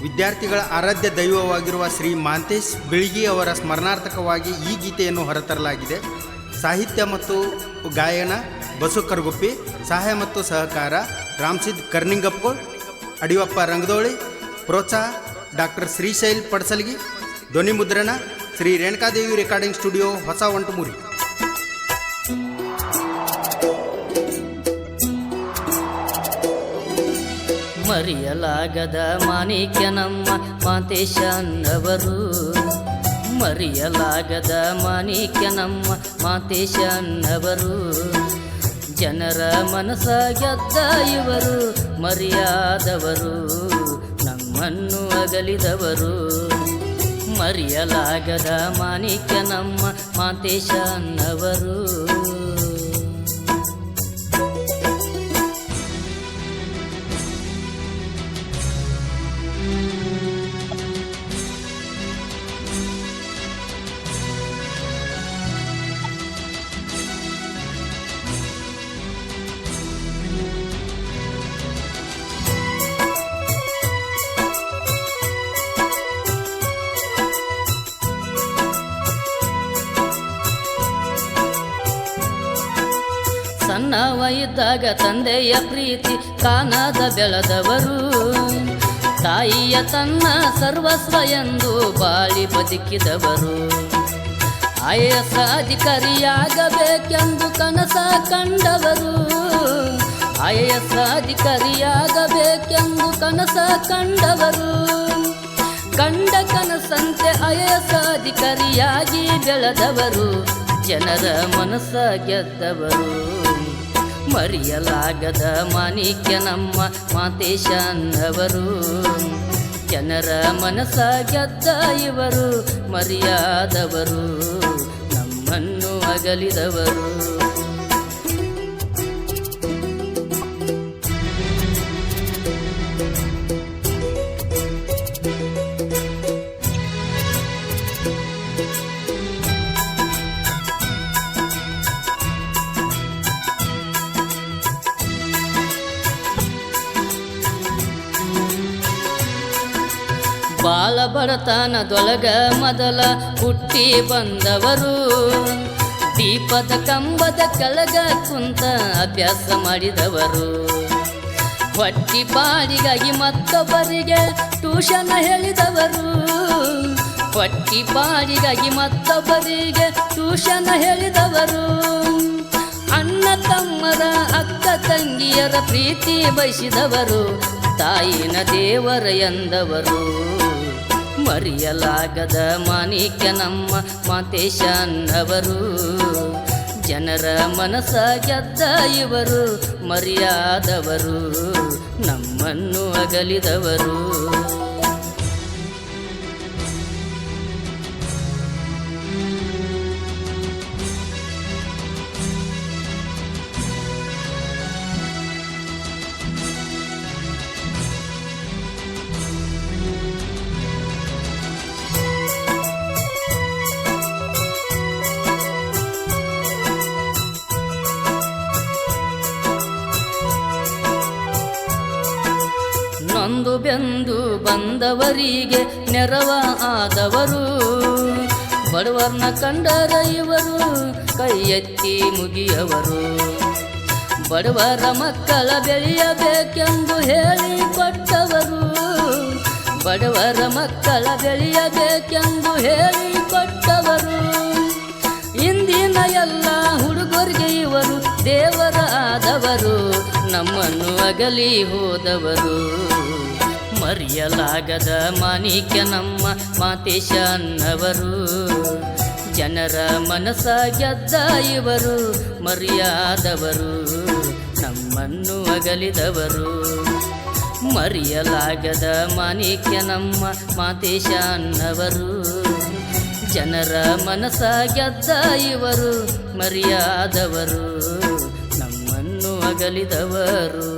ವಿದ್ಯಾರ್ಥಿಗಳ ಆರಾಧ್ಯ ದೈವವಾಗಿರುವ ಶ್ರೀ ಮಾಂತೇಶ್ ಬಿಳ್ಗಿ ಅವರ ಸ್ಮರಣಾರ್ಥಕವಾಗಿ ಈ ಗೀತೆಯನ್ನು ಹೊರತರಲಾಗಿದೆ. ಸಾಹಿತ್ಯ ಮತ್ತು ಗಾಯನ ಬಸು ಕರಗುಪ್ಪಿ, ಸಹಾಯ ಮತ್ತು ಸಹಕಾರ ರಾಮಸಿದ್ ಕರ್ನಿಂಗಪ್ಕೋಳ್, ಅಡಿವಪ್ಪ ರಂಗದೋಳಿ, ಪ್ರೋತ್ಸಾಹ ಡಾಕ್ಟರ್ ಶ್ರೀಶೈಲ್ ಪಡ್ಸಲ್ಗಿ, ಧ್ವನಿ ಮುದ್ರಣ ಶ್ರೀ ರೇಣುಕಾದೇವಿ ರೆಕಾರ್ಡಿಂಗ್ ಸ್ಟುಡಿಯೋ, ಹೊಸ ಒಂಟುಮೂರಿ. ಮರೆಯಲಾಗದ ಮಾಣಿಕ್ಯ ನಮ್ಮ ಮಾಂತೇಶನ್ನವರು, ಮರೆಯಲಾಗದ ಮಾಣಿಕ್ಯ ನಮ್ಮ ಮಾಂತೇಶನ್ನವರು. ಜನರ ಮನಸ ಗೆದ್ದ ಇವರು ಮರೆಯಾದವರು, ನಮ್ಮನ್ನು ಅಗಲಿದವರು. ಮರೆಯಲಾಗದ ಮಾಣಿಕ್ಯ ನಮ್ಮ ಮಾಂತೇಶನ್ನವರು. ಸಣ್ಣವ ಇದ್ದಾಗ ತಂದೆಯ ಪ್ರೀತಿ ಕಾಣದ ಬೆಳೆದವರು, ತಾಯಿಯ ತನ್ನ ಸರ್ವಸ್ವ ಎಂದು ಬಾಳಿ ಬದುಕಿದವರು. IAS ಅಧಿಕಾರಿಯಾಗಬೇಕೆಂದು ಕನಸ ಕಂಡವರು, IAS ಅಧಿಕಾರಿಯಾಗಬೇಕೆಂದು ಕನಸ ಕಂಡವರು. ಕಂಡ ಕನಸಂತೆ IAS ಅಧಿಕಾರಿಯಾಗಿ ಬೆಳೆದವರು, ಜನರ ಮನಸ್ಸ ಗೆದ್ದವರು. ಮರೆಯಲಾಗದ ಮಾಣಿಕ್ಯ ನಮ್ಮ ಮಾಂತೇಶನ್ನವರು, ಜನರ ಮನಸ್ಸ ಗೆದ್ದ ಇವರು ಮರೆಯಾದವರು, ನಮ್ಮನ್ನು ಅಗಲಿದವರು. ಬಾಲ ಬಡತನದೊಳಗ ಮೊದಲ ಹುಟ್ಟಿ ಬಂದವರು, ದೀಪದ ಕಂಬದ ಕೆಳಗ ಕುಂತ ಅಭ್ಯಾಸ ಮಾಡಿದವರು. ಹೊಟ್ಟಿ ಪಾಡಿಗಾಗಿ ಮತ್ತೊಬ್ಬರಿಗೆ ಟ್ಯೂಷನ್ ಹೇಳಿದವರು, ಹೊಟ್ಟಿ ಪಾಡಿಗಾಗಿ ಮತ್ತೊಬ್ಬರಿಗೆ ಟ್ಯೂಷನ್ ಹೇಳಿದವರು. ಅಣ್ಣ ತಮ್ಮರ ಅಕ್ಕ ತಂಗಿಯರ ಪ್ರೀತಿ ಬಯಸಿದವರು, ತಾಯಿನ ದೇವರ ಎಂದವರು. ಮರೆಯಲಾಗದ ಮಾಣಿಕ್ಯ ನಮ್ಮ ಮಾಂತೇಶನ್ನವರು, ಜನರ ಮನಸ್ಸ ಗೆದ್ದ ಇವರು ಮರೆಯಾದವರು, ನಮ್ಮನ್ನು ಅಗಲಿದವರು. ನೊಂದು ಬೆಂದು ಬಂದವರಿಗೆ ನೆರವ ಆದವರು, ಬಡವರ್ನ ಕಂಡರ ಇವರು ಕೈ ಎತ್ತಿ ಮುಗಿಯವರು. ಬಡವರ ಮಕ್ಕಳ ಬೆಳೆಯಬೇಕೆಂದು ಹೇಳಿಕೊಟ್ಟವರು, ಬಡವರ ಮಕ್ಕಳ ಬೆಳೆಯಬೇಕೆಂದು ಹೇಳಿಕೊಟ್ಟವರು. ಇಂದಿನ ಎಲ್ಲ ಹುಡುಗರಿಗೆ ಇವರು ದೇವರ ಆದವರು, ನಮ್ಮನ್ನು ಅಗಲಿ ಹೋದವರು. ಮರೆಯಲಾಗದ ಮಾಣಿಕ್ಯ ನಮ್ಮ ಮಾಂತೇಶನ್ನವರು, ಜನರ ಮನಸ್ಸ ಗೆದ್ದ ಇವರು ಮರೆಯಾದವರು, ನಮ್ಮನ್ನು ಅಗಲಿದವರು. ಮರೆಯಲಾಗದ ಮಾಣಿಕ್ಯ ನಮ್ಮ ಮಾಂತೇಶನ್ನವರು, ಜನರ ಮನಸ್ಸ ಗೆದ್ದ ಇವರು ಮರೆಯಾದವರು, ನಮ್ಮನ್ನು ಅಗಲಿದವರು.